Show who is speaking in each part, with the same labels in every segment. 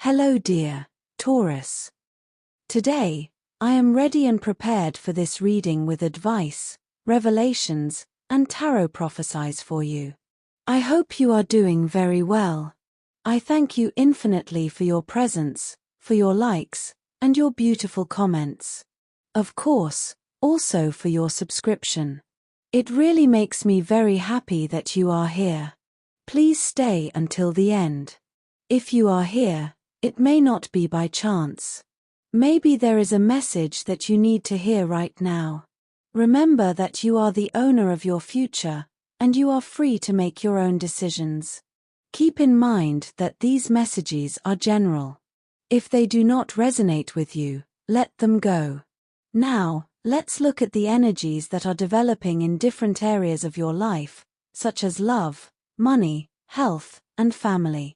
Speaker 1: Hello dear Taurus. Today, I am ready and prepared for this reading with advice, revelations, and tarot prophecies for you. I hope you are doing very well. I thank you infinitely for your presence, for your likes, and your beautiful comments. Of course, also for your subscription. It really makes me very happy that you are here. Please stay until the end. If you are here, it may not be by chance. Maybe there is a message that you need to hear right now. Remember that you are the owner of your future, and you are free to make your own decisions. Keep in mind that these messages are general. If they do not resonate with you, let them go. Now, let's look at the energies that are developing in different areas of your life, such as love, money, health, and family.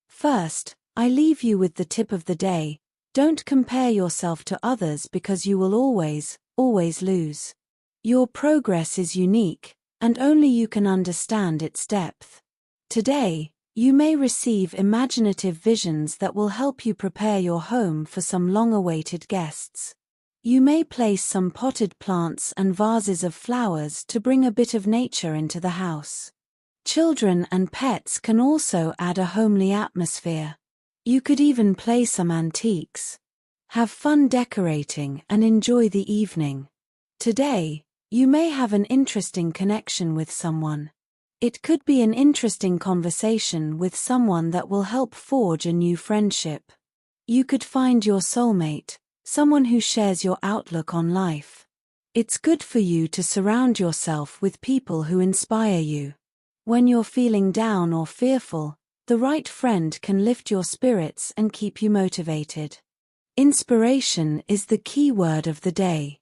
Speaker 1: First, I leave you with the tip of the day. Don't compare yourself to others because you will always lose. Your progress is unique, and only you can understand its depth. Today, you may receive imaginative visions that will help you prepare your home for some long-awaited guests. You may place some potted plants and vases of flowers to bring a bit of nature into the house. Children and pets can also add a homely atmosphere. You could even play some antiques. Have fun decorating and enjoy the evening. Today, you may have an interesting connection with someone. It could be an interesting conversation with someone that will help forge a new friendship. You could find your soulmate, someone who shares your outlook on life. It's good for you to surround yourself with people who inspire you. When you're feeling down or fearful, the right friend can lift your spirits and keep you motivated. Inspiration is the key word of the day.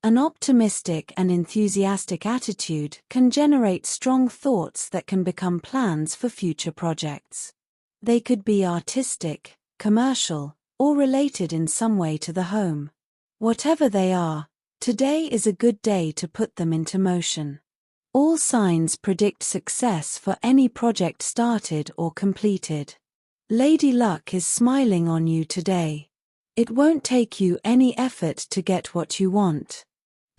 Speaker 1: An optimistic and enthusiastic attitude can generate strong thoughts that can become plans for future projects. They could be artistic, commercial, or related in some way to the home. Whatever they are, today is a good day to put them into motion. All signs predict success for any project started or completed. Lady Luck is smiling on you today. It won't take you any effort to get what you want.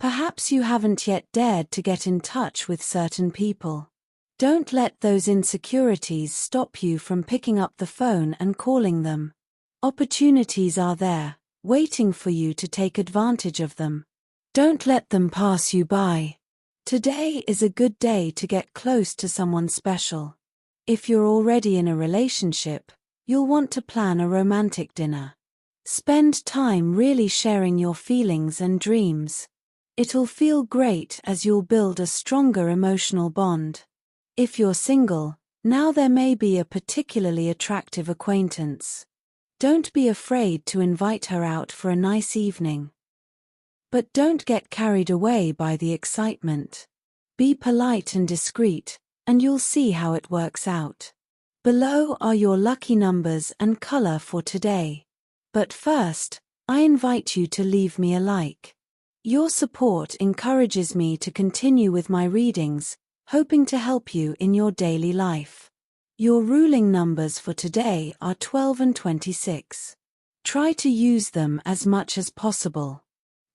Speaker 1: Perhaps you haven't yet dared to get in touch with certain people. Don't let those insecurities stop you from picking up the phone and calling them. Opportunities are there, waiting for you to take advantage of them. Don't let them pass you by. Today is a good day to get close to someone special. If you're already in a relationship, you'll want to plan a romantic dinner. Spend time really sharing your feelings and dreams. It'll feel great as you'll build a stronger emotional bond. If you're single, now there may be a particularly attractive acquaintance. Don't be afraid to invite her out for a nice evening. But don't get carried away by the excitement. Be polite and discreet, and you'll see how it works out. Below are your lucky numbers and color for today. But first, I invite you to leave me a like. Your support encourages me to continue with my readings, hoping to help you in your daily life. Your ruling numbers for today are 12 and 26. Try to use them as much as possible.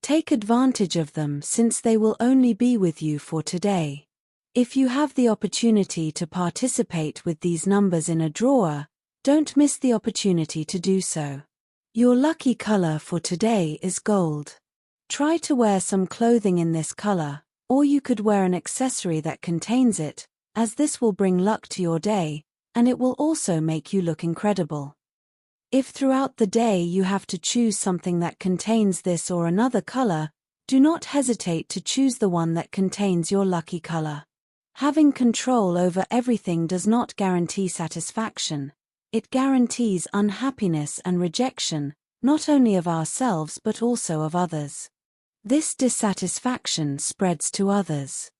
Speaker 1: Take advantage of them since they will only be with you for today. If you have the opportunity to participate with these numbers in a drawer, don't miss the opportunity to do so. Your lucky color for today is gold. Try to wear some clothing in this color, or you could wear an accessory that contains it, as this will bring luck to your day, and it will also make you look incredible. If throughout the day you have to choose something that contains this or another color, do not hesitate to choose the one that contains your lucky color. Having control over everything does not guarantee satisfaction. It guarantees unhappiness and rejection, not only of ourselves but also of others. This dissatisfaction spreads to others.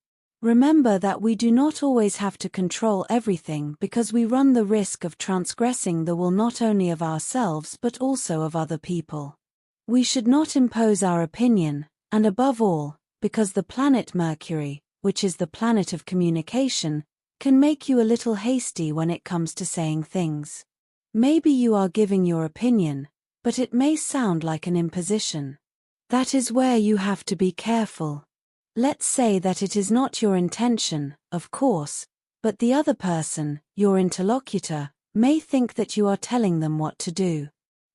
Speaker 1: Remember that we do not always have to control everything because we run the risk of transgressing the will not only of ourselves but also of other people. We should not impose our opinion, and above all, because the planet Mercury, which is the planet of communication, can make you a little hasty when it comes to saying things. Maybe you are giving your opinion, but it may sound like an imposition. That is where you have to be careful. Let's say that it is not your intention, of course, but the other person, your interlocutor, may think that you are telling them what to do.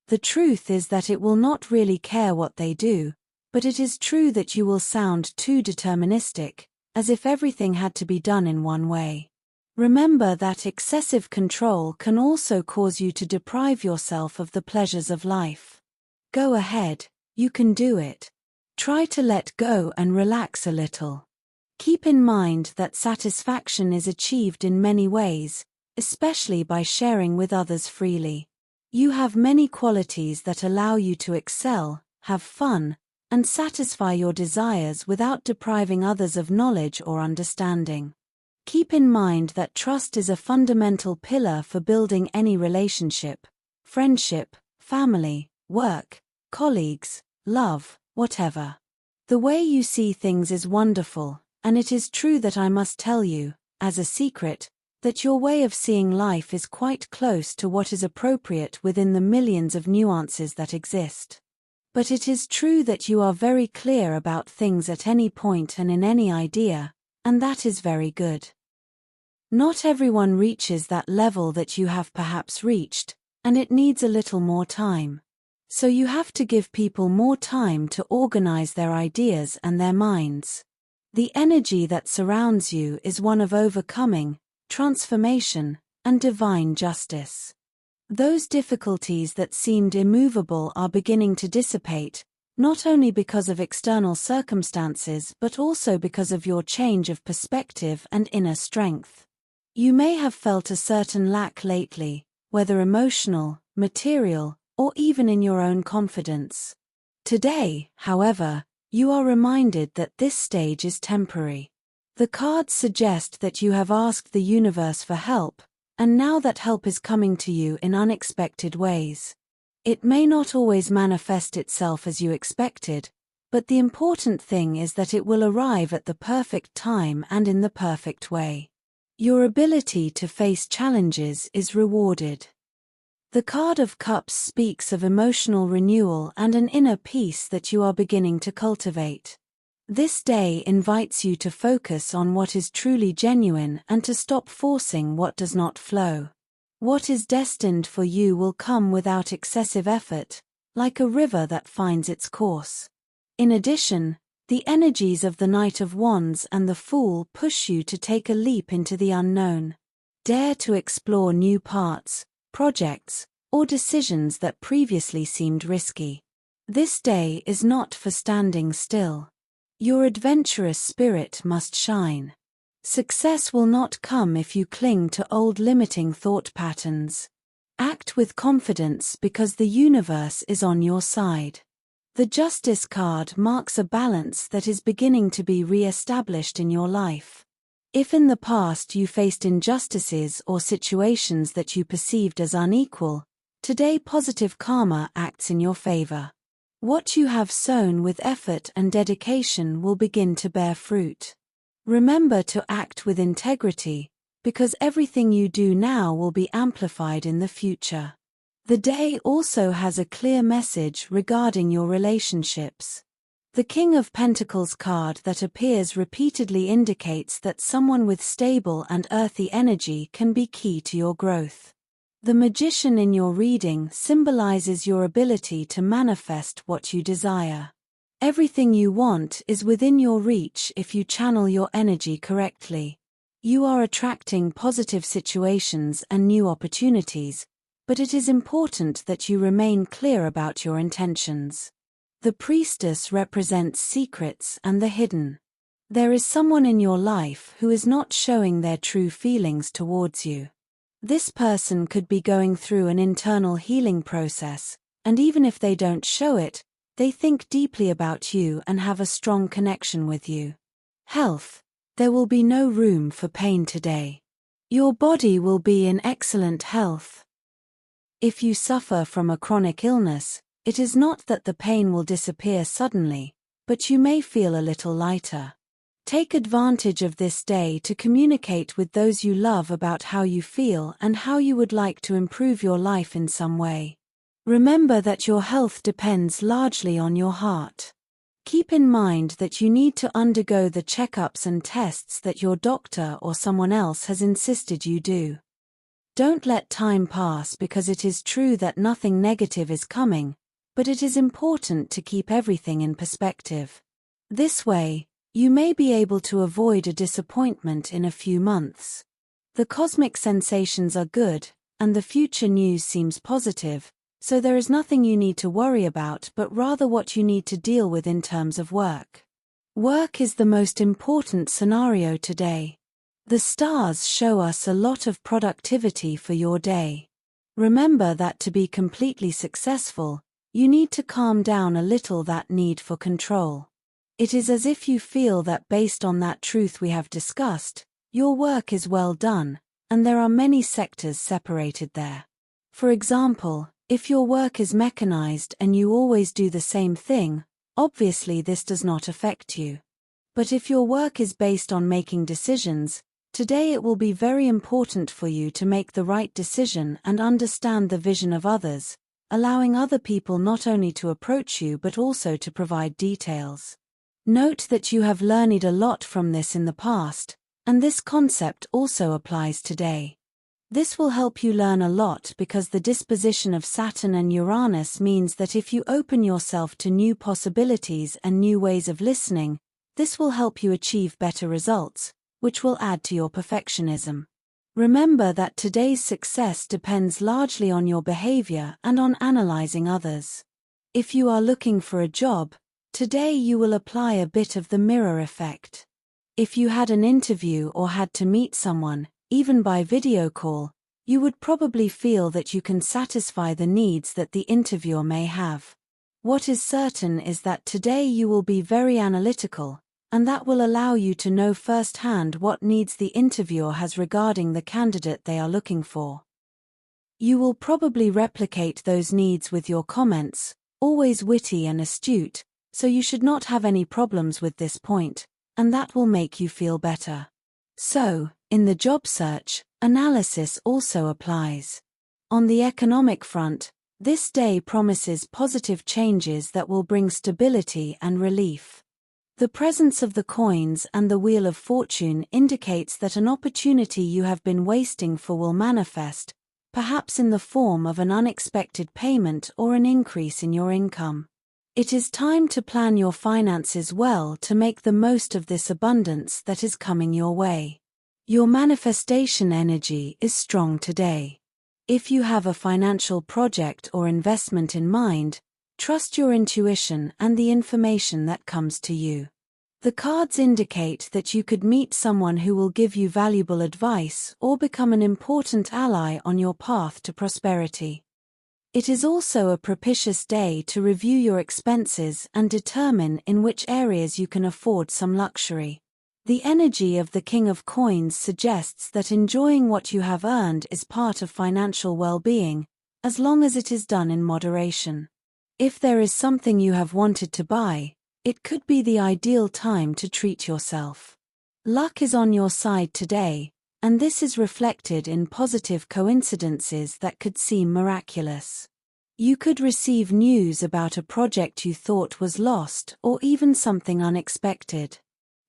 Speaker 1: The truth is that it will not really care what they do, but it is true that you will sound too deterministic, as if everything had to be done in one way. Remember that excessive control can also cause you to deprive yourself of the pleasures of life. Go ahead, you can do it. Try to let go and relax a little. Keep in mind that satisfaction is achieved in many ways, especially by sharing with others freely. You have many qualities that allow you to excel, have fun, and satisfy your desires without depriving others of knowledge or understanding. Keep in mind that trust is a fundamental pillar for building any relationship, friendship, family, work, colleagues, love, whatever. The way you see things is wonderful, and it is true that I must tell you, as a secret, that your way of seeing life is quite close to what is appropriate within the millions of nuances that exist. But it is true that you are very clear about things at any point and in any idea, and that is very good. Not everyone reaches that level that you have perhaps reached, and it needs a little more time. So you have to give people more time to organize their ideas and their minds. The energy that surrounds you is one of overcoming, transformation, and divine justice. Those difficulties that seemed immovable are beginning to dissipate, not only because of external circumstances but also because of your change of perspective and inner strength. You may have felt a certain lack lately, whether emotional, material, or even in your own confidence. Today, however, you are reminded that this stage is temporary. The cards suggest that you have asked the universe for help, and now that help is coming to you in unexpected ways. It may not always manifest itself as you expected, but the important thing is that it will arrive at the perfect time and in the perfect way. Your ability to face challenges is rewarded. The card of Cups speaks of emotional renewal and an inner peace that you are beginning to cultivate. This day invites you to focus on what is truly genuine and to stop forcing what does not flow. What is destined for you will come without excessive effort, like a river that finds its course. In addition, the energies of the Knight of Wands and the Fool push you to take a leap into the unknown. Dare to explore new paths, projects, or decisions that previously seemed risky. This day is not for standing still. Your adventurous spirit must shine. Success will not come if you cling to old limiting thought patterns. Act with confidence because the universe is on your side. The Justice card marks a balance that is beginning to be re-established in your life. If in the past you faced injustices or situations that you perceived as unequal, today positive karma acts in your favor. What you have sown with effort and dedication will begin to bear fruit. Remember to act with integrity, because everything you do now will be amplified in the future. The day also has a clear message regarding your relationships. The King of Pentacles card that appears repeatedly indicates that someone with stable and earthy energy can be key to your growth. The Magician in your reading symbolizes your ability to manifest what you desire. Everything you want is within your reach if you channel your energy correctly. You are attracting positive situations and new opportunities, but it is important that you remain clear about your intentions. The Priestess represents secrets and the hidden. There is someone in your life who is not showing their true feelings towards you. This person could be going through an internal healing process, and even if they don't show it, they think deeply about you and have a strong connection with you. Health. There will be no room for pain today. Your body will be in excellent health. If you suffer from a chronic illness, it is not that the pain will disappear suddenly, but you may feel a little lighter. Take advantage of this day to communicate with those you love about how you feel and how you would like to improve your life in some way. Remember that your health depends largely on your heart. Keep in mind that you need to undergo the checkups and tests that your doctor or someone else has insisted you do. Don't let time pass because it is true that nothing negative is coming, but it is important to keep everything in perspective. This way, you may be able to avoid a disappointment in a few months. The cosmic sensations are good, and the future news seems positive, so there is nothing you need to worry about but rather what you need to deal with in terms of work. Work is the most important scenario today. The stars show us a lot of productivity for your day. Remember that to be completely successful, you need to calm down a little that need for control. It is as if you feel that based on that truth we have discussed, your work is well done, and there are many sectors separated there. For example, if your work is mechanized and you always do the same thing, obviously this does not affect you. But if your work is based on making decisions, today it will be very important for you to make the right decision and understand the vision of others, allowing other people not only to approach you but also to provide details. Note that you have learned a lot from this in the past, and this concept also applies today. This will help you learn a lot because the disposition of Saturn and Uranus means that if you open yourself to new possibilities and new ways of listening, this will help you achieve better results, which will add to your perfectionism. Remember that today's success depends largely on your behavior and on analyzing others. If you are looking for a job, today you will apply a bit of the mirror effect. If you had an interview or had to meet someone, even by video call, you would probably feel that you can satisfy the needs that the interviewer may have. What is certain is that today you will be very analytical, and that will allow you to know firsthand what needs the interviewer has regarding the candidate they are looking for. You will probably replicate those needs with your comments, always witty and astute, so you should not have any problems with this point, and that will make you feel better. So, in the job search, analysis also applies. On the economic front, this day promises positive changes that will bring stability and relief. The presence of the coins and the Wheel of Fortune indicates that an opportunity you have been wasting for will manifest, perhaps in the form of an unexpected payment or an increase in your income. It is time to plan your finances well to make the most of this abundance that is coming your way. Your manifestation energy is strong today. If you have a financial project or investment in mind, trust your intuition and the information that comes to you. The cards indicate that you could meet someone who will give you valuable advice or become an important ally on your path to prosperity. It is also a propitious day to review your expenses and determine in which areas you can afford some luxury. The energy of the King of Coins suggests that enjoying what you have earned is part of financial well-being, as long as it is done in moderation. If there is something you have wanted to buy, it could be the ideal time to treat yourself. Luck is on your side today, and this is reflected in positive coincidences that could seem miraculous. You could receive news about a project you thought was lost or even something unexpected.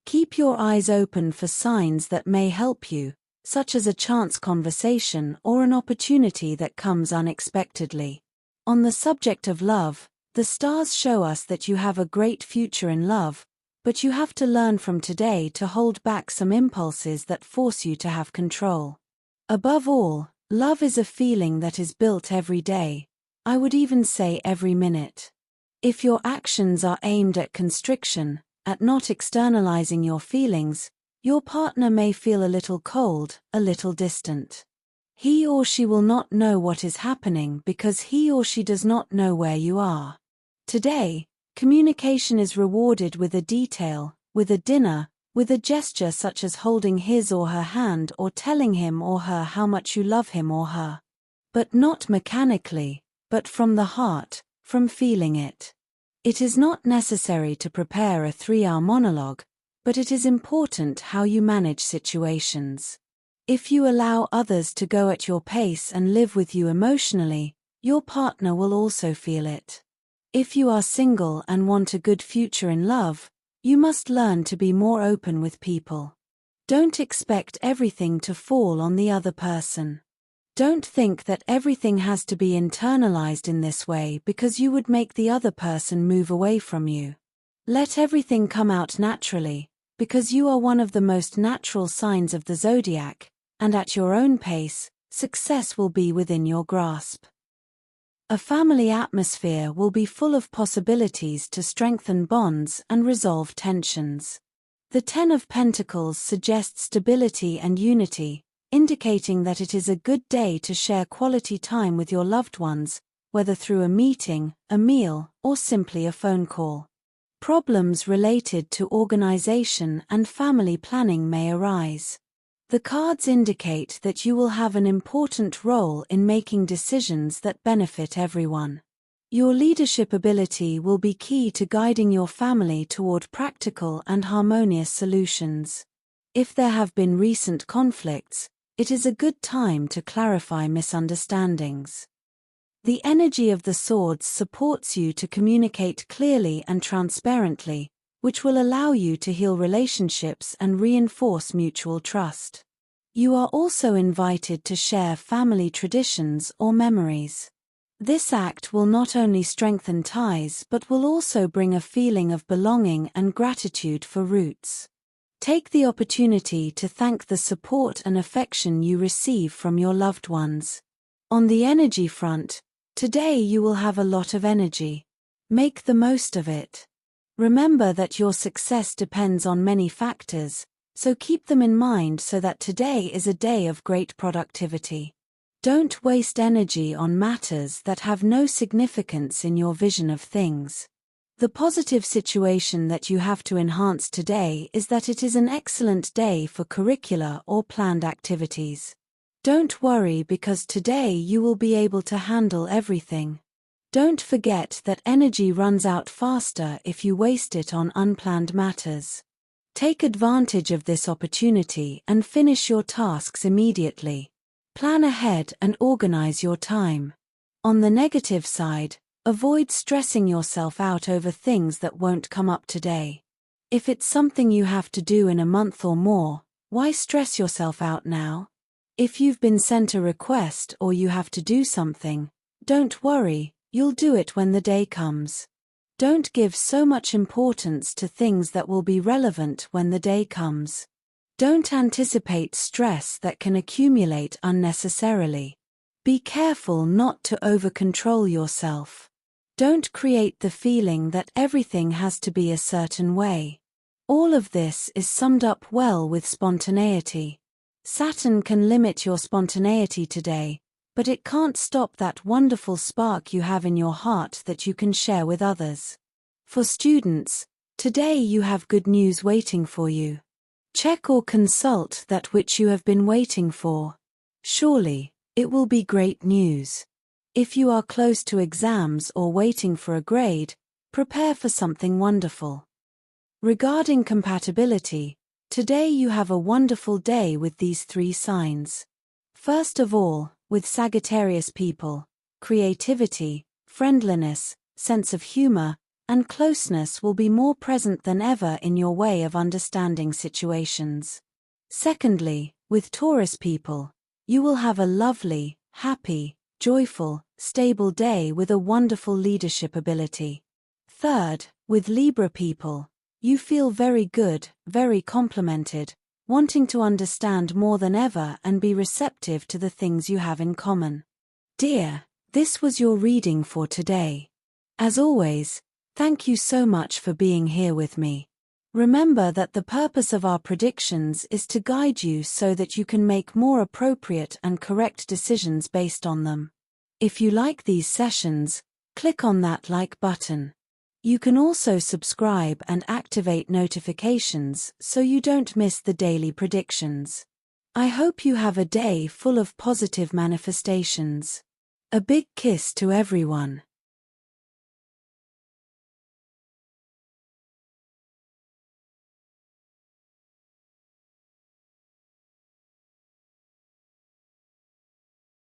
Speaker 1: Keep your eyes open for signs that may help you, such as a chance conversation or an opportunity that comes unexpectedly. On the subject of love, the stars show us that you have a great future in love, but you have to learn from today to hold back some impulses that force you to have control. Above all, love is a feeling that is built every day, I would even say every minute. If your actions are aimed at constriction, at not externalizing your feelings, your partner may feel a little cold, a little distant. He or she will not know what is happening because he or she does not know where you are. Today, communication is rewarded with a detail, with a dinner, with a gesture such as holding his or her hand or telling him or her how much you love him or her. But not mechanically, but from the heart, from feeling it. It is not necessary to prepare a 3-hour monologue, but it is important how you manage situations. If you allow others to go at your pace and live with you emotionally, your partner will also feel it. If you are single and want a good future in love, you must learn to be more open with people. Don't expect everything to fall on the other person. Don't think that everything has to be internalized in this way because you would make the other person move away from you. Let everything come out naturally, because you are one of the most natural signs of the zodiac, and at your own pace, success will be within your grasp. A family atmosphere will be full of possibilities to strengthen bonds and resolve tensions. The Ten of Pentacles suggests stability and unity, indicating that it is a good day to share quality time with your loved ones, whether through a meeting, a meal, or simply a phone call. Problems related to organization and family planning may arise. The cards indicate that you will have an important role in making decisions that benefit everyone. Your leadership ability will be key to guiding your family toward practical and harmonious solutions. If there have been recent conflicts, it is a good time to clarify misunderstandings. The energy of the swords supports you to communicate clearly and transparently, which will allow you to heal relationships and reinforce mutual trust. You are also invited to share family traditions or memories. This act will not only strengthen ties but will also bring a feeling of belonging and gratitude for roots. Take the opportunity to thank the support and affection you receive from your loved ones. On the energy front, today you will have a lot of energy. Make the most of it. Remember that your success depends on many factors, so keep them in mind so that today is a day of great productivity. Don't waste energy on matters that have no significance in your vision of things. The positive situation that you have to enhance today is that it is an excellent day for curricular or planned activities. Don't worry because today you will be able to handle everything. Don't forget that energy runs out faster if you waste it on unplanned matters. Take advantage of this opportunity and finish your tasks immediately. Plan ahead and organize your time. On the negative side, avoid stressing yourself out over things that won't come up today. If it's something you have to do in a month or more, why stress yourself out now? If you've been sent a request or you have to do something, don't worry. You'll do it when the day comes. Don't give so much importance to things that will be relevant when the day comes. Don't anticipate stress that can accumulate unnecessarily. Be careful not to over-control yourself. Don't create the feeling that everything has to be a certain way. All of this is summed up well with spontaneity. Saturn can limit your spontaneity today, but it can't stop that wonderful spark you have in your heart that you can share with others. For students, today you have good news waiting for you. Check or consult that which you have been waiting for. Surely, it will be great news. If you are close to exams or waiting for a grade, prepare for something wonderful. Regarding compatibility, today you have a wonderful day with these three signs. First of all, with Sagittarius people, creativity, friendliness, sense of humor, and closeness will be more present than ever in your way of understanding situations. Secondly, with Taurus people, you will have a lovely, happy, joyful, stable day with a wonderful leadership ability. Third, with Libra people, you feel very good, very complimented, wanting to understand more than ever and be receptive to the things you have in common. Dear, this was your reading for today. As always, thank you so much for being here with me. Remember that the purpose of our predictions is to guide you so that you can make more appropriate and correct decisions based on them. If you like these sessions, click on that like button. You can also subscribe and activate notifications so you don't miss the daily predictions. I hope you have a day full of positive manifestations. A big kiss to everyone.